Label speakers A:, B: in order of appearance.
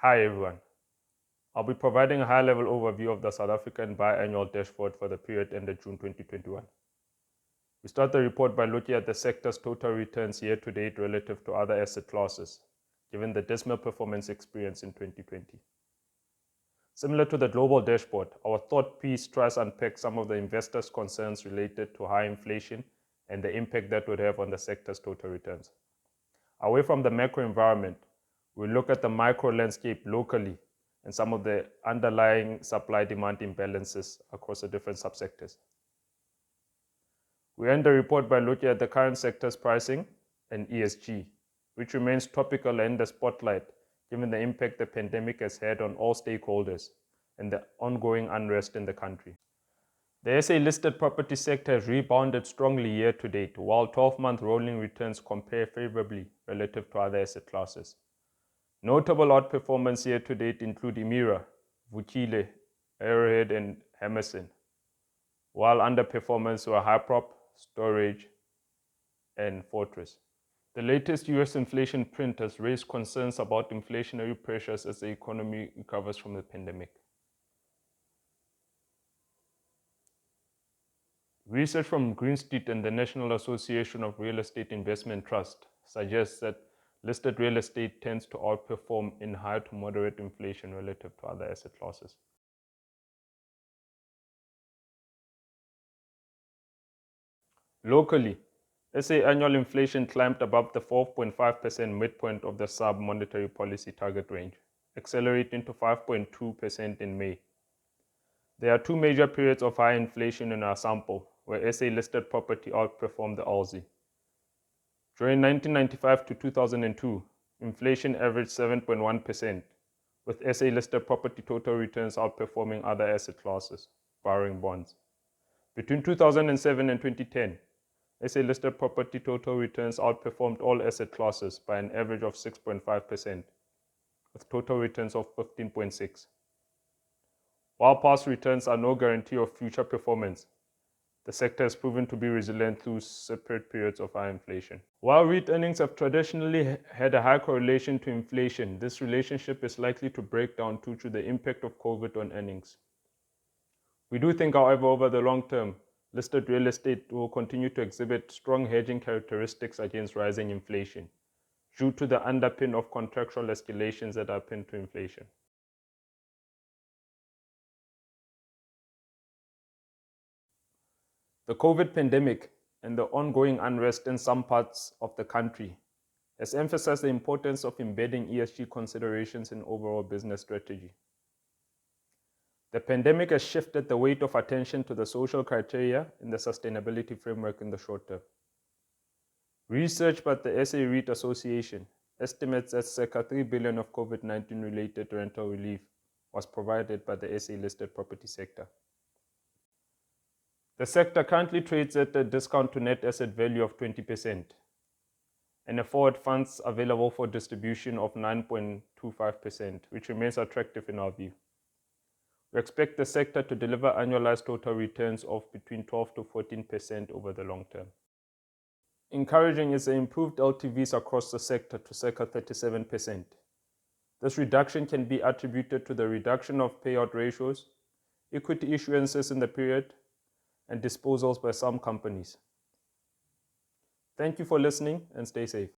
A: Hi everyone. I'll be providing a high-level overview of the South African biannual dashboard for the period ended June 2021. We start the report by looking at the sector's total returns year-to-date relative to other asset classes, given the dismal performance experienced in 2020. Similar to the global dashboard, our thought piece tries to unpack some of the investors' concerns related to high inflation and the impact that would have on the sector's total returns. Away from the macro environment, we look at the micro landscape locally and some of the underlying supply-demand imbalances across the different subsectors. We end the report by looking at the current sector's pricing and ESG, which remains topical and in the spotlight given the impact the pandemic has had on all stakeholders and the ongoing unrest in the country. The SA-listed property sector has rebounded strongly year to date, while 12-month rolling returns compare favorably relative to other asset classes. Notable outperformance year to date include Emira, Vukile, Arrowhead, and Hammerson, while underperformance were Hyprop, Storage, and Fortress. The latest US inflation print has raised concerns about inflationary pressures as the economy recovers from the pandemic. Research from Green Street and the National Association of Real Estate Investment Trust suggests that listed real estate tends to outperform in high to moderate inflation relative to other asset classes. Locally, SA annual inflation climbed above the 4.5% midpoint of the sub-monetary policy target range, accelerating to 5.2% in May. There are two major periods of high inflation in our sample, where SA-listed property outperformed the ALSI. During 1995 to 2002, inflation averaged 7.1%, with SA-listed property total returns outperforming other asset classes, borrowing bonds. Between 2007 and 2010, SA-listed property total returns outperformed all asset classes by an average of 6.5%, with total returns of 15.6%. While past returns are no guarantee of future performance, the sector has proven to be resilient through separate periods of high inflation. While REIT earnings have traditionally had a high correlation to inflation, this relationship is likely to break down due to the impact of COVID on earnings. We do think, however, over the long term, listed real estate will continue to exhibit strong hedging characteristics against rising inflation, due to the underpin of contractual escalations that are pinned to inflation. The COVID pandemic and the ongoing unrest in some parts of the country has emphasized the importance of embedding ESG considerations in overall business strategy. The pandemic has shifted the weight of attention to the social criteria in the sustainability framework in the short term. Research by the SA REIT Association estimates that circa 3 billion of COVID-19 related rental relief was provided by the SA-listed property sector. The sector currently trades at a discount to net asset value of 20% and a forward funds available for distribution of 9.25%, which remains attractive in our view. We expect the sector to deliver annualized total returns of between 12 to 14% over the long term. Encouraging is the improved LTVs across the sector to circa 37%. This reduction can be attributed to the reduction of payout ratios, equity issuances in the period, and disposals by some companies. Thank you for listening and stay safe.